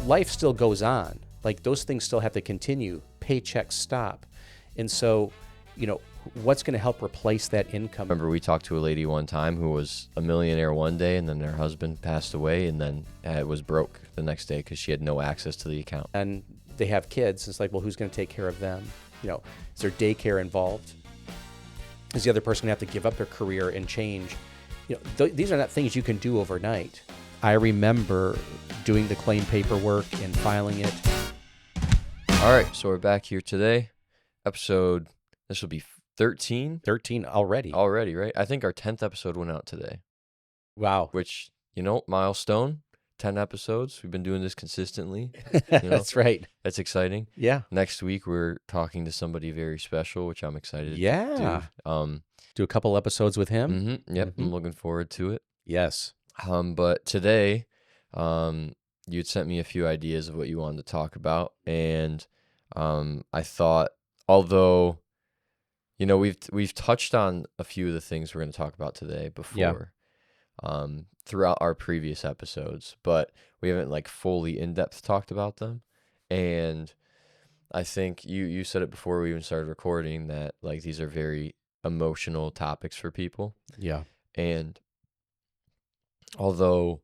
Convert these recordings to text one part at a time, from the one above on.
life still goes on. Like those things still have to continue. Paychecks stop. And so, what's going to help replace that income? Remember, we talked to a lady one time who was a millionaire one day, and then their husband passed away, and then it was broke the next day because she had no access to the account. And they have kids. It's like, well, who's going to take care of them? Is there daycare involved? Is the other person going to have to give up their career and change? These are not things you can do overnight. I remember doing the claim paperwork and filing it. All right, so we're back here today. This will be 13? 13 already. Already, right? I think our 10th episode went out today. Wow. Which, milestone, 10 episodes. We've been doing this consistently. That's right. That's exciting. Yeah. Next week, we're talking to somebody very special, which I'm excited to do. Do a couple episodes with him. Mm-hmm, yep, I'm looking forward to it. Yes. But today, you'd sent me a few ideas of what you wanted to talk about, and I thought, although, we've touched on a few of the things we're going to talk about today before, throughout our previous episodes, but we haven't fully in-depth talked about them. And I think you said it before we even started recording that these are very emotional topics for people. Yeah. And although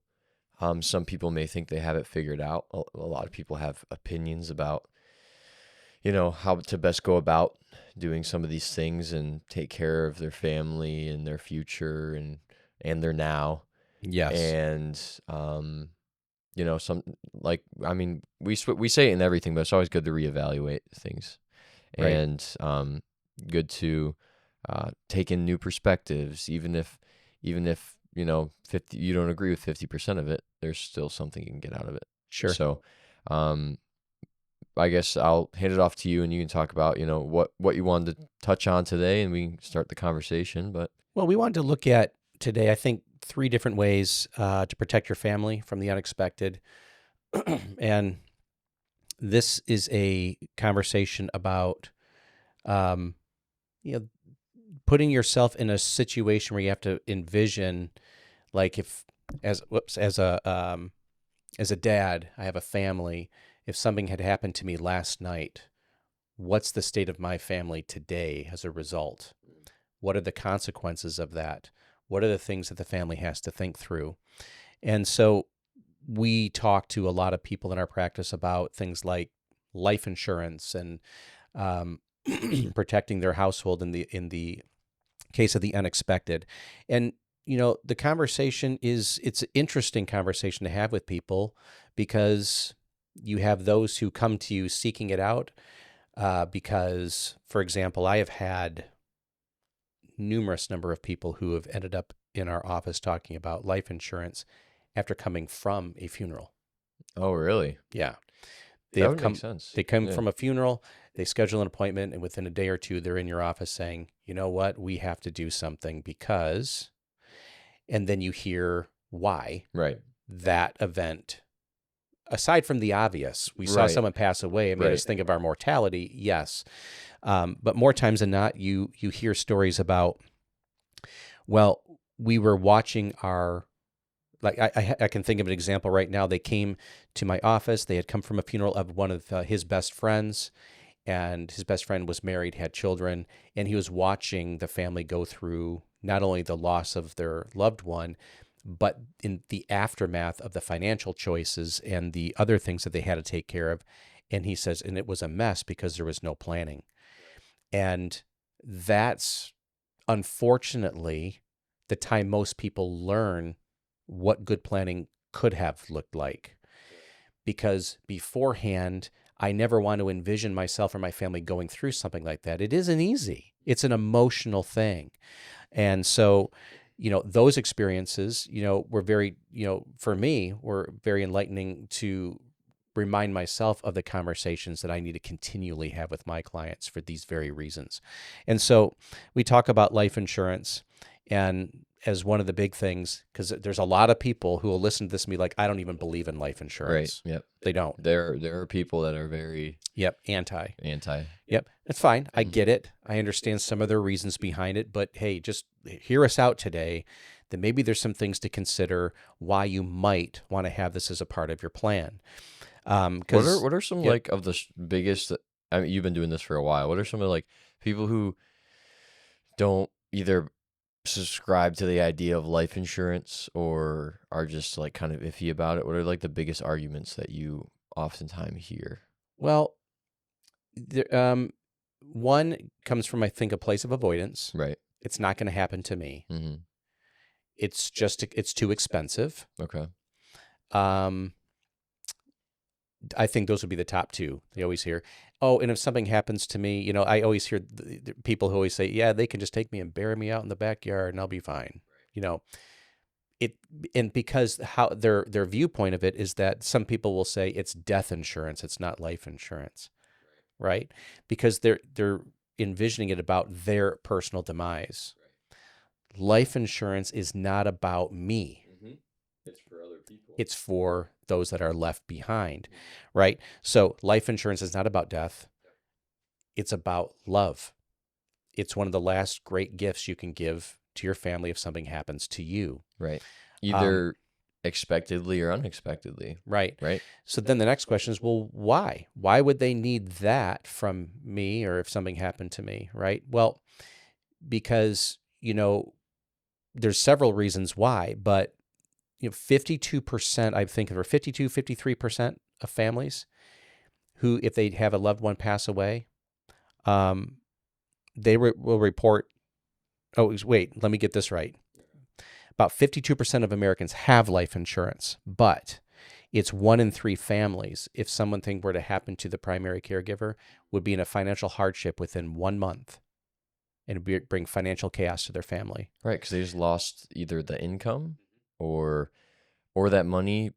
some people may think they have it figured out, a lot of people have opinions about, how to best go about doing some of these things and take care of their family and their future and their now. Yes. And, we say it in everything, but it's always good to reevaluate things. Right. And good to take in new perspectives, even if 50, you don't agree with 50% of it, there's still something you can get out of it. Sure. So, I guess I'll hand it off to you, and you can talk about, what you wanted to touch on today, and we can start the conversation. Well, we wanted to look at today, I think, 3 different ways to protect your family from the unexpected. And this is a conversation about, putting yourself in a situation where you have to envision, as a dad, I have a family. If something had happened to me last night, what's the state of my family today as a result? What are the consequences of that? What are the things that the family has to think through? And so we talk to a lot of people in our practice about things like life insurance and protecting their household in the case of the unexpected. And the conversation it's an interesting conversation to have with people, because you have those who come to you seeking it out because, for example, I have had numerous number of people who have ended up in our office talking about life insurance after coming from a funeral. Oh, really? Yeah. That would make sense. They come from a funeral, they schedule an appointment, and within a day or two, they're in your office saying, you know what, we have to do something because, and then you hear why that event, aside from the obvious, we saw someone pass away, it made us think of our mortality, yes. But more times than not, you hear stories about, well, we were watching our, I can think of an example right now. They came to my office. They had come from a funeral of one of his best friends, and his best friend was married, had children, and he was watching the family go through not only the loss of their loved one, but in the aftermath of the financial choices and the other things that they had to take care of. And he says, and it was a mess because there was no planning. And that's unfortunately the time most people learn what good planning could have looked like. Because beforehand, I never want to envision myself or my family going through something like that. It isn't easy. It's an emotional thing. And so, those experiences, were very, for me, were very enlightening to remind myself of the conversations that I need to continually have with my clients for these very reasons. And so we talk about life insurance, and as one of the big things, because there's a lot of people who will listen to this and be like, I don't even believe in life insurance. Right. Yep. They don't. There are people that are very anti. Yep. It's fine. I get it. I understand some of their reasons behind it, but hey, just hear us out today then maybe there's some things to consider why you might want to have this as a part of your plan. What are some like of the biggest? I mean, you've been doing this for a while. What are some of like people who don't either subscribe to the idea of life insurance or are just like kind of iffy about it? What are like the biggest arguments that you oftentimes hear? Well, one comes from, I think, a place of avoidance. Right. It's not going to happen to me. Mm-hmm. It's too expensive. Okay. I think those would be the top two. They always hear, oh, and if something happens to me, I always hear the people who always say, yeah, they can just take me and bury me out in the backyard and I'll be fine. And because how their viewpoint of it is that some people will say it's death insurance, it's not life insurance, right? Because they're envisioning it about their personal demise. Life insurance is not about me. It's for other people. It's for those that are left behind, right? So life insurance is not about death. It's about love. It's one of the last great gifts you can give to your family if something happens to you. Right. Either expectedly or unexpectedly. Right. Right. So then the next question is, well, why? Why would they need that from me or if something happened to me, right? Well, because, there's several reasons why, but 52%, I think, or 52, 53% of families who, if they have a loved one pass away, they will report, oh, wait, let me get this right. About 52% of Americans have life insurance, but it's 1 in 3 families, if something were to happen to the primary caregiver, would be in a financial hardship within 1 month and bring financial chaos to their family. Right, because they just lost either the income or that money,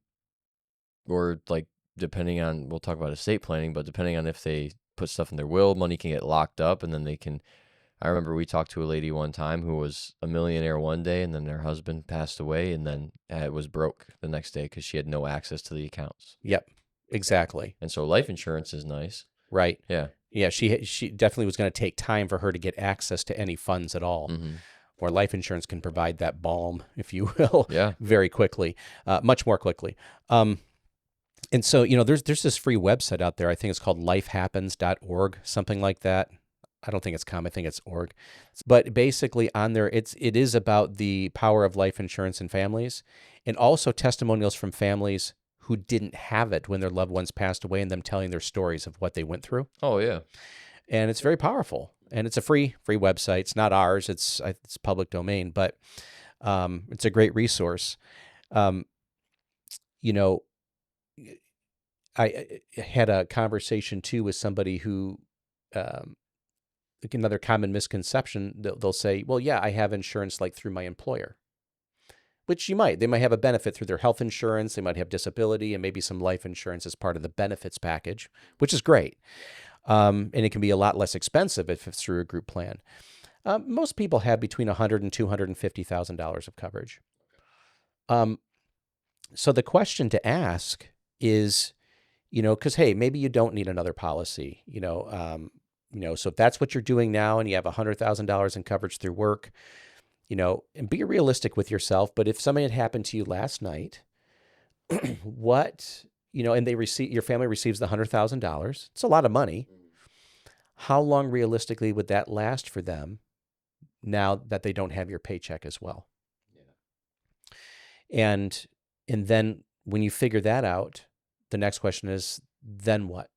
or like depending on, we'll talk about estate planning, but depending on if they put stuff in their will, money can get locked up and then they can. I remember we talked to a lady one time who was a millionaire one day and then their husband passed away and then it was broke the next day because she had no access to the accounts. Yep, exactly. And so life insurance is nice. Right. Yeah. Yeah, she definitely was going to take time for her to get access to any funds at all. Mm-hmm. Or life insurance can provide that balm, if you will, yeah, very quickly, much more quickly. And so, there's this free website out there. I think it's called lifehappens.org, something like that. I don't think it's .com. I think it's .org. But basically on there, it is about the power of life insurance in families and also testimonials from families who didn't have it when their loved ones passed away and them telling their stories of what they went through. Oh, yeah. And it's very powerful. And it's a free website. It's not ours. It's public domain, but it's a great resource. I had a conversation too with somebody who, another common misconception, they'll say, well, yeah, I have insurance like through my employer, which they might have a benefit through their health insurance. They might have disability and maybe some life insurance as part of the benefits package, which is great. And it can be a lot less expensive if it's through a group plan. Most people have between $100,000 and $250,000 of coverage. So the question to ask is, because, hey, maybe you don't need another policy, so if that's what you're doing now and you have $100,000 in coverage through work, and be realistic with yourself. But if something had happened to you last night, what, and your family receives the $100,000, it's a lot of money. How long realistically would that last for them now that they don't have your paycheck as well? Yeah. And then when you figure that out, the next question is, then what?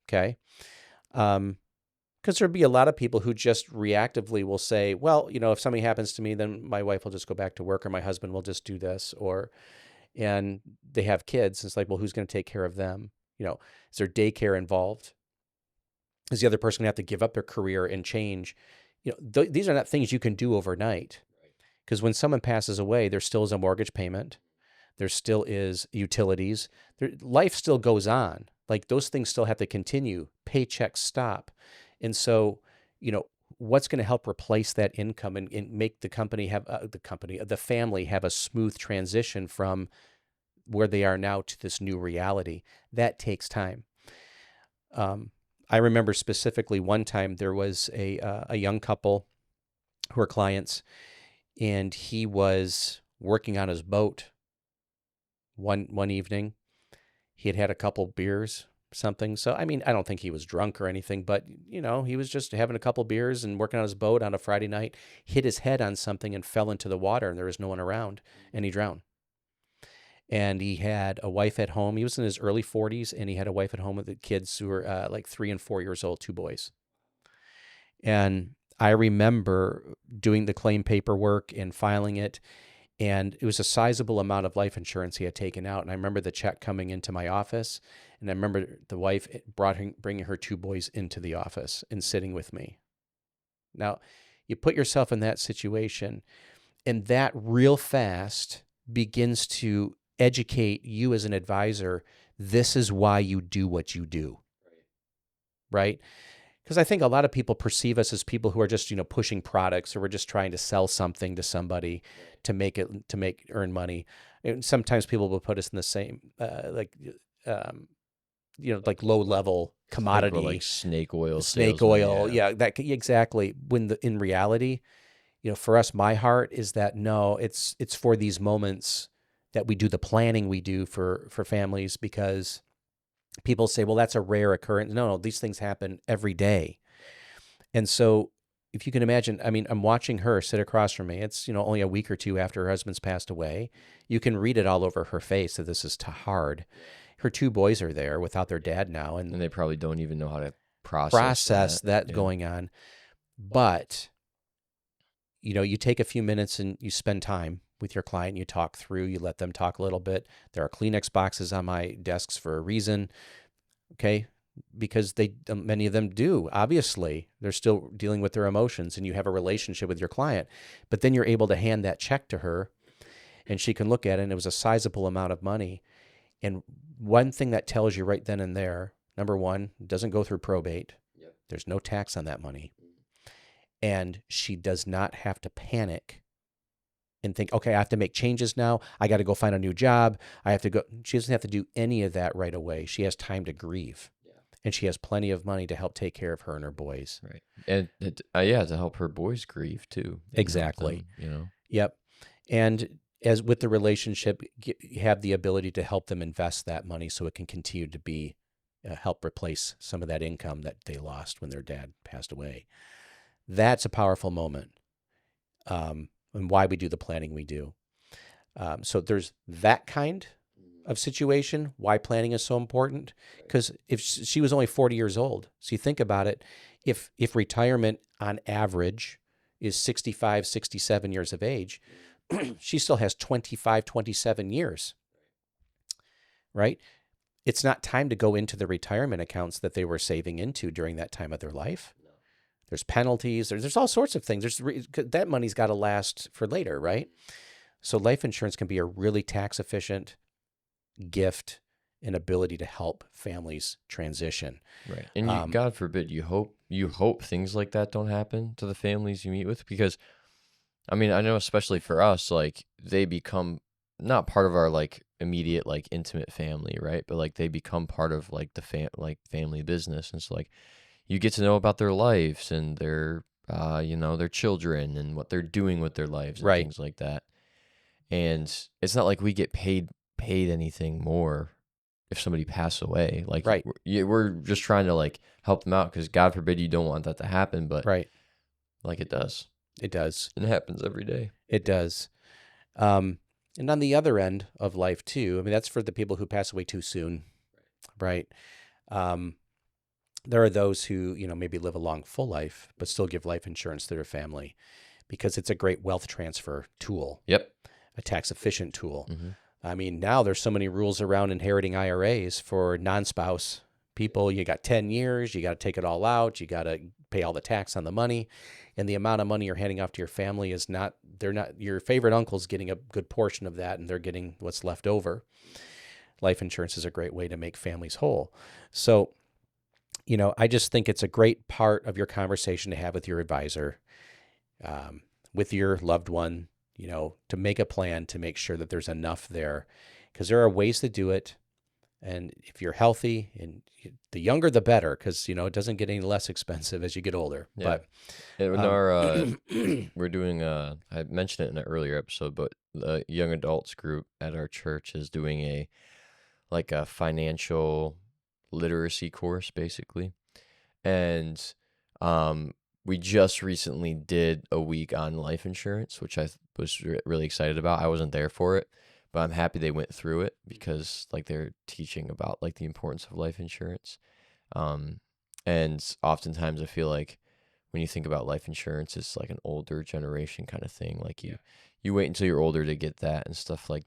Okay. Because there'd be a lot of people who just reactively will say, well, if something happens to me, then my wife will just go back to work or my husband will just do this, and they have kids. It's like, well, who's going to take care of them? Is there daycare involved? Is the other person going to have to give up their career and change? These are not things you can do overnight. Because when someone passes away, there still is a mortgage payment. There still is utilities. Life still goes on. Like those things still have to continue. Paychecks stop. And so, what's going to help replace that income and make the family have a smooth transition from where they are now to this new reality? That takes time. I remember specifically one time there was a young couple who were clients, and he was working on his boat one evening. He had had a couple beers, something. So, I mean, I don't think he was drunk or anything, but, he was just having a couple beers and working on his boat on a Friday night, hit his head on something and fell into the water, and there was no one around, and he drowned. And he had a wife at home. He was in his early 40s, and he had a wife at home with the kids who were like 3 and 4 years old, 2 boys. And I remember doing the claim paperwork and filing it, and it was a sizable amount of life insurance he had taken out. And I remember the check coming into my office, and I remember the wife bringing her 2 boys into the office and sitting with me. Now, you put yourself in that situation, and that real fast begins to educate you as an advisor. This is why you do what you do, right? Because I think a lot of people perceive us as people who are just, pushing products, or we're just trying to sell something to somebody to earn money. And sometimes people will put us in the same, like low level commodity, like snake oil, yeah, that exactly. When in reality, for us, my heart is that no, it's for these moments that we do the planning we do for families, because people say, well, that's a rare occurrence. No, these things happen every day. And so if you can imagine, I mean, I'm watching her sit across from me. It's, only a week or 2 after her husband's passed away. You can read it all over her face that this is hard. Her 2 boys are there without their dad now. And they probably don't even know how to process that going on. But, you take a few minutes and you spend time with your client, you talk through, you let them talk a little bit. There are Kleenex boxes on my desks for a reason, okay? Because many of them do, obviously. They're still dealing with their emotions, and you have a relationship with your client. But then you're able to hand that check to her, and she can look at it, and it was a sizable amount of money. And one thing that tells you right then and there, number one, it doesn't go through probate. Yep. There's no tax on that money. And she does not have to panic and think, okay, I have to make changes now. I got to go find a new job. I have to go. She doesn't have to do any of that right away. She has time to grieve. Yeah. And she has plenty of money to help take care of her and her boys. Right. And to help her boys grieve too. Exactly. Them, Yep. And as with the relationship, you have the ability to help them invest that money so it can continue to be help replace some of that income that they lost when their dad passed away. That's a powerful moment. And why we do the planning we do. So there's that kind of situation, why planning is so important. Because if she was only 40 years old, so you think about it, if retirement on average is 65, 67 years of age, she still has 25, 27 years, right? It's not time to go into the retirement accounts that they were saving into during that time of their life. There's penalties. There's all sorts of things. That money's got to last for later, right? So life insurance can be a really tax efficient gift and ability to help families transition. Right. And God forbid, you hope things like that don't happen to the families you meet with, because, I mean, I know especially for us, like they become not part of our like immediate like intimate family, right? But like they become part of like the family business, and so like you get to know about their lives and their their children and what they're doing with their lives and things like that. And it's not like we get paid anything more if somebody passed away. Like we're just trying to like help them out, because God forbid you don't want that to happen, but like it does. It does. And it happens every day. It does. And on the other end of life too, I mean, that's for the people who pass away too soon, right? There are those who, maybe live a long, full life, but still give life insurance to their family because it's a great wealth transfer tool. Yep. A tax efficient tool. Mm-hmm. I mean, now there's so many rules around inheriting IRAs for non-spouse people. You got 10 years, you got to take it all out, you got to pay all the tax on the money, and the amount of money you're handing off to your family is your favorite uncle's getting a good portion of that, and they're getting what's left over. Life insurance is a great way to make families whole. So, I just think it's a great part of your conversation to have with your advisor, with your loved one, to make a plan to make sure that there's enough there, because there are ways to do it. And if you're healthy, and the younger the better, because it doesn't get any less expensive as you get older. Yeah. But In we're doing I mentioned it in an earlier episode, but the young adults group at our church is doing a financial literacy course basically. And we just recently did a week on life insurance, which I was really excited about. I wasn't there for it, but I'm happy they went through it because they're teaching about the importance of life insurance. And oftentimes I feel like when you think about life insurance, it's an older generation kind of thing. You wait until you're older to get that and stuff like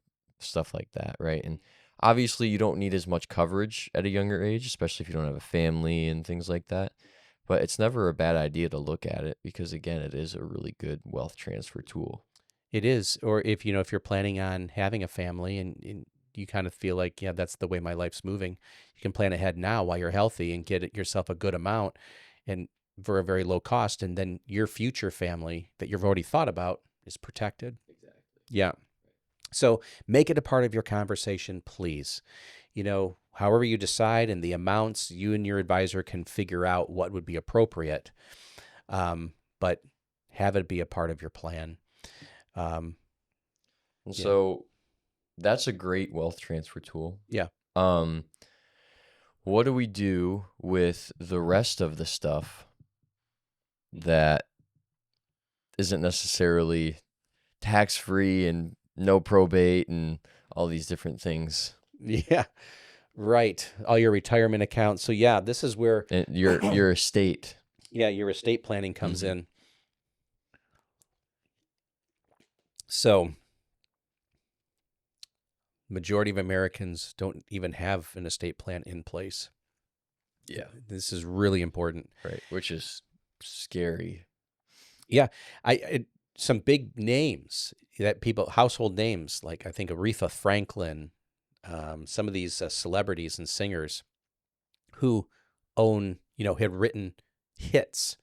that, right? And obviously you don't need as much coverage at a younger age, especially if you don't have a family and things like that. But it's never a bad idea to look at it because, again, it is a really good wealth transfer tool. It is. Or if you're planning on having a family and you kind of feel like, yeah, that's the way my life's moving, you can plan ahead now while you're healthy and get yourself a good amount and for a very low cost. And then your future family that you've already thought about is protected. Exactly. Yeah. So make it a part of your conversation, please. However you decide, and the amounts, you and your advisor can figure out what would be appropriate, but have it be a part of your plan. And so that's a great wealth transfer tool. Yeah. What do we do with the rest of the stuff that isn't necessarily tax-free and no probate and all these different things? Yeah. Right. All your retirement accounts. So yeah, this is where your estate. Yeah, your estate planning comes in. So majority of Americans don't even have an estate plan in place. Yeah. This is really important. Right, which is scary. Yeah. Some big names that household names, like I think Aretha Franklin, some of these celebrities and singers who own, had written hits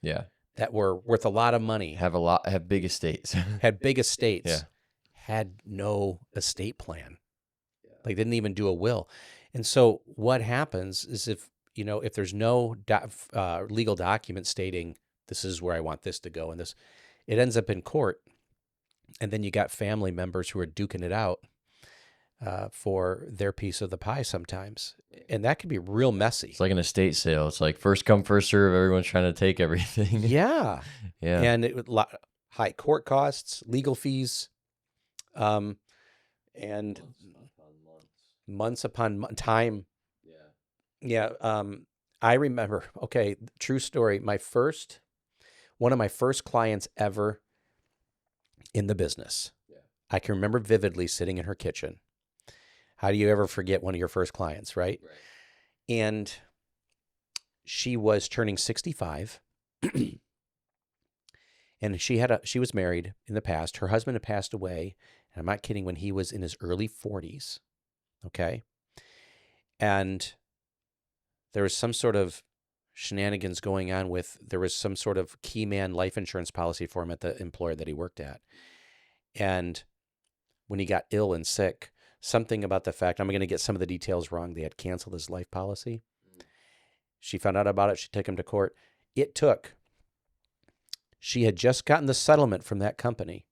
that were worth a lot of money. Have big estates. Had big estates. Yeah. Had no estate plan. They didn't even do a will. And so what happens is if there's no legal document stating this is where I want this to go and this, it ends up in court. And then you got family members who are duking it out for their piece of the pie sometimes. And that can be real messy. It's like an estate sale. It's like first come, first serve. Everyone's trying to take everything. Yeah. Yeah. And high court costs, legal fees, and months upon time. Yeah. I remember, okay, true story. One of my first clients ever in the business. Yeah. I can remember vividly sitting in her kitchen. How do you ever forget one of your first clients, right? And she was turning 65. And she was married in the past. Her husband had passed away, and I'm not kidding, when he was in his early 40s. Okay? And there was some sort of shenanigans going on there was some sort of key man life insurance policy for him at the employer that he worked at. And when he got ill and sick, something about the fact, I'm going to get some of the details wrong, they had canceled his life policy. She found out about it. She took him to court. She had just gotten the settlement from that company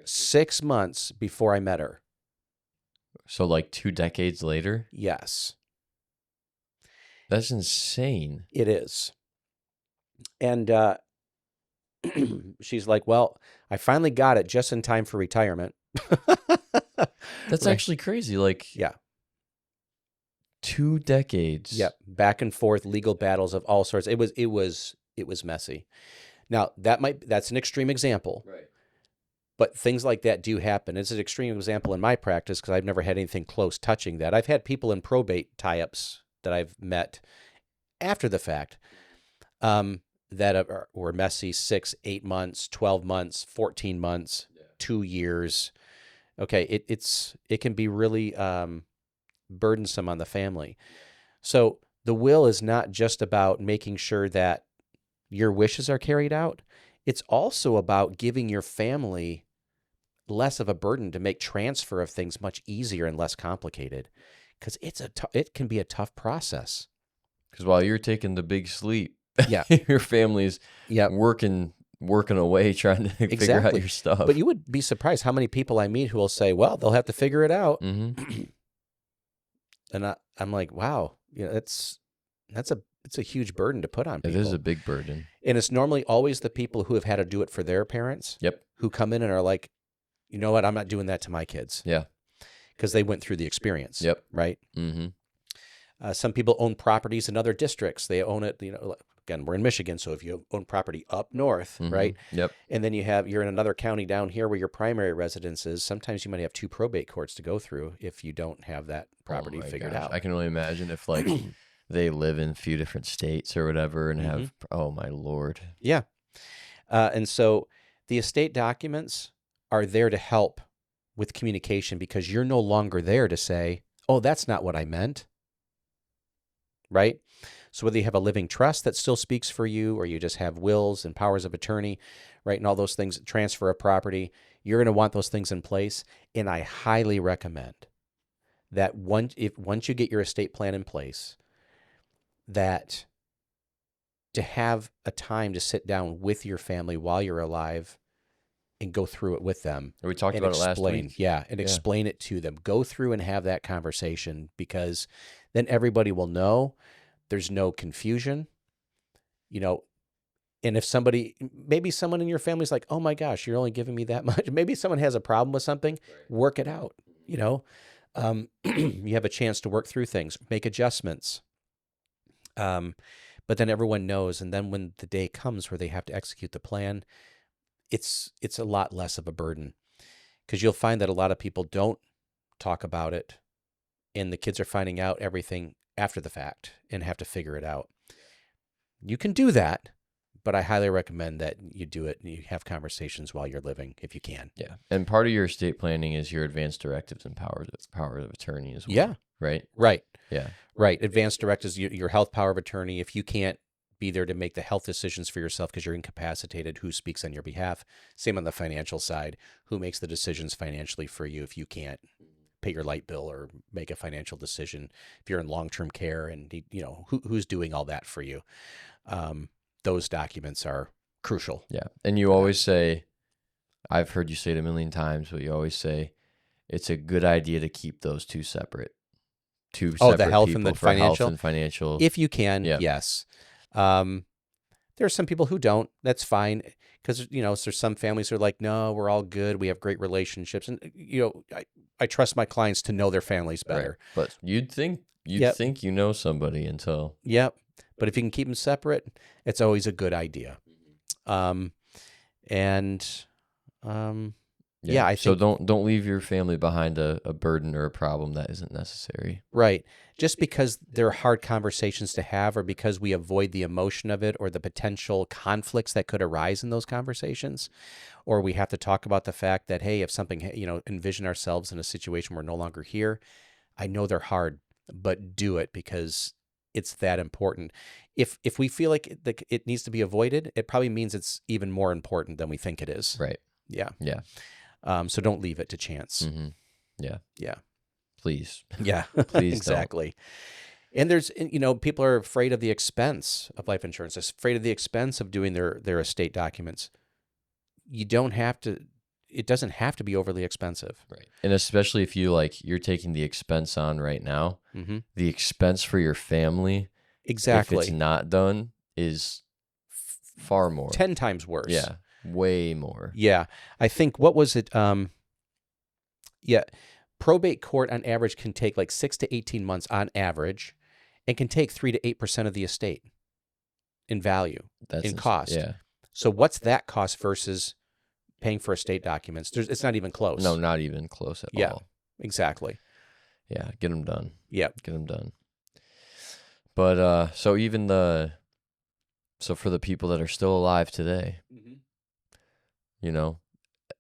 6 months before I met her. So 2 decades later? Yes. That's insane. It is. And she's like, well, I finally got it just in time for retirement. That's actually crazy. Yeah. 2 decades. Yep. Back and forth, legal battles of all sorts. It was messy. Now, that's an extreme example. Right. But things like that do happen. It's an extreme example in my practice because I've never had anything close touching that. I've had people in probate tie-ups that I've met after the fact that were messy, 6, 8 months, 12 months, 14 months, 2 years. Okay, it can be really burdensome on the family. So the will is not just about making sure that your wishes are carried out. It's also about giving your family less of a burden to make transfer of things much easier and less complicated. because it can be a tough process. Because while you're taking the big sleep, Yeah. your family's working away trying to figure out your stuff. But you would be surprised how many people I meet who will say, well, they'll have to figure it out. Mm-hmm. And I'm like, wow, it's a huge burden to put on people. It is a big burden. And it's normally always the people who have had to do it for their parents. Yep. Who come in and are like, you know what, I'm not doing that to my kids. Yeah. Because they went through the experience. Yep. Right? Mm-hmm. Some people own properties in other districts. They own it, again, we're in Michigan, so if you own property up north, Mm-hmm. right? Yep. And then you're in another county down here where your primary residence is, sometimes you might have 2 probate courts to go through if you don't have that property figured out. I can only imagine if like they live in a few different states or whatever and have, oh my Lord. Yeah. And so the estate documents are there to help with communication because you're no longer there to say, oh, that's not what I meant. Right? So whether you have a living trust that still speaks for you or you just have wills and powers of attorney, right, and all those things, transfer of property, you're going to want those things in place. And I highly recommend that once you get your estate plan in place, that to have a time to sit down with your family while you're alive and go through it with them. We talked about it last week. Yeah, and explain it to them. Go through and have that conversation because then everybody will know. There's no confusion, and if maybe someone in your family's like, oh my gosh, you're only giving me that much. Maybe someone has a problem with something, work it out, you have a chance to work through things, make adjustments. But then everyone knows. And then when the day comes where they have to execute the plan, it's a lot less of a burden because you'll find that a lot of people don't talk about it and the kids are finding out everything after the fact and have to figure it out. You can do that, but I highly recommend that you do it and you have conversations while you're living if you can. Yeah. And part of your estate planning is your advanced directives and power of attorney as well. Yeah. Right? Right. Yeah. Right. Advanced directives, your health power of attorney. If you can't be there to make the health decisions for yourself because you're incapacitated, who speaks on your behalf? Same on the financial side. Who makes the decisions financially for you if you can't pay your light bill or make a financial decision? If you're in long-term care and who's doing all that for you? Those documents are crucial. Yeah. And you always say, I've heard you say it a million times, but you always say it's a good idea to keep those two separate. The health and the financial? Health and financial. If you can, yes. There are some people who don't. That's fine. Because, there's some families who are like, no, we're all good. We have great relationships. And, I trust my clients to know their families better. Right. But you'd think you know somebody until. Yep. But if you can keep them separate, it's always a good idea. Yeah, I think so. Don't leave your family behind a burden or a problem that isn't necessary. Right. Just because they're hard conversations to have, or because we avoid the emotion of it, or the potential conflicts that could arise in those conversations, or we have to talk about the fact that, hey, if something, envision ourselves in a situation we're no longer here. I know they're hard, but do it because it's that important. If we feel like it needs to be avoided, it probably means it's even more important than we think it is. Right. Yeah. Yeah. So don't leave it to chance. Mm-hmm. Yeah. Yeah. Please. Yeah. Please exactly. Don't. And there's, people are afraid of the expense of life insurance, afraid of the expense of doing their estate documents. It doesn't have to be overly expensive. Right. And especially if you're taking the expense on right now, the expense for your family, exactly, if it's not done, is far more. 10 times worse. Yeah. Way more. Yeah. I think, what was it? Probate court on average can take like 6 to 18 months on average, and can take 3 to 8% of the estate in value, in cost. Yeah. So what's that cost versus paying for estate documents? It's not even close. No, not even close at all. Yeah, exactly. Yeah, get them done. Yeah. Get them done. But so for the people that are still alive today,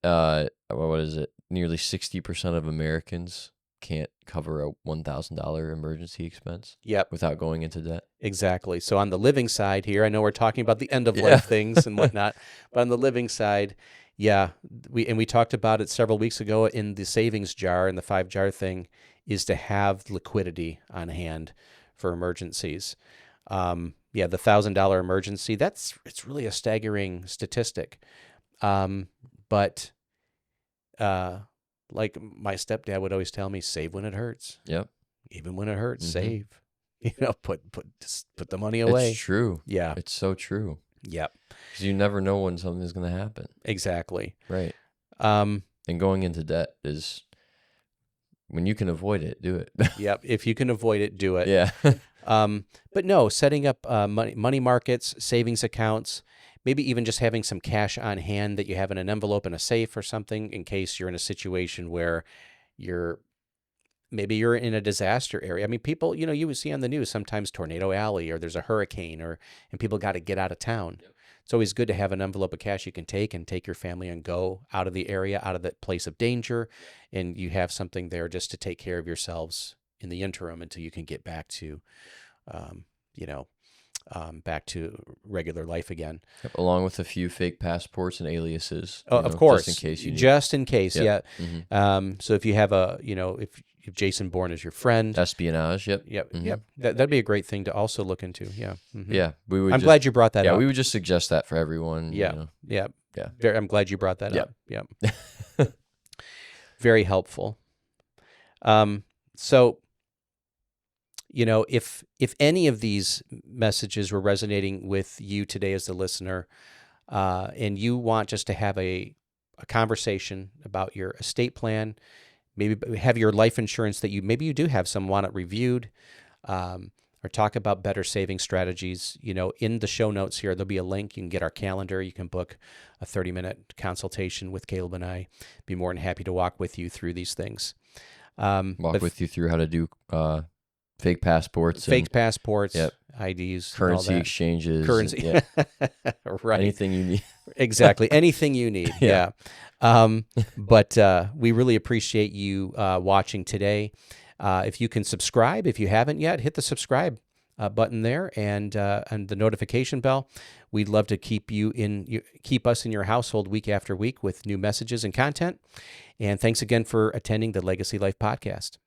what is it? Nearly 60% of Americans can't cover a $1,000 emergency expense. Yep. Without going into debt. Exactly. So on the living side here, I know we're talking about the end of life things and whatnot, but on the living side, we talked about it several weeks ago in the savings jar and the 5-jar thing. is to have liquidity on hand for emergencies. The $1,000 emergency, it's really a staggering statistic. But like my stepdad would always tell me, save when it hurts. Yep. Even when it hurts, save. Put the money away. It's true. Yeah. It's so true. Yep. Because you never know when something's going to happen. Exactly. Right. And going into debt is, when you can avoid it, do it. Yep. If you can avoid it, do it. Yeah. But no, setting up money markets, savings accounts, maybe even just having some cash on hand that you have in an envelope in a safe or something in case you're in a situation where maybe you're in a disaster area. I mean, people, you would see on the news sometimes Tornado Alley, or there's a hurricane, and people got to get out of town. Yep. It's always good to have an envelope of cash you can take your family and go out of the area, out of that place of danger, and you have something there just to take care of yourselves in the interim until you can get back to, back to regular life again. Yep, along with a few fake passports and aliases. Of course, just in case you need. Just in case, Yep. yeah. Mm-hmm. So if you have if Jason Bourne is your friend, espionage. Yep. Yep. Mm-hmm. Yep. That'd be a great thing to also look into. Yeah. Mm-hmm. Yeah. I'm glad you brought that up. Yeah, we would just suggest that for everyone. Yeah. Yeah. Yeah. I'm glad you brought that up. Yeah. Very helpful. So, if any of these messages were resonating with you today as the listener, and you want just to have a conversation about your estate plan, maybe have your life insurance that maybe you do have some, want it reviewed, or talk about better saving strategies, in the show notes here, there'll be a link. You can get our calendar. You can book a 30-minute consultation with Caleb and I. Be more than happy to walk with you through these things. Walk with you through how to do fake passports. Yep. IDs. Currency exchanges. Currency. Yeah. Right. Anything you need. Exactly. Anything you need. Yeah. But we really appreciate you watching today. If you can subscribe, if you haven't yet, hit the subscribe button there and the notification bell. We'd love to keep us in your household week after week with new messages and content. And thanks again for attending the Legacy Life Podcast.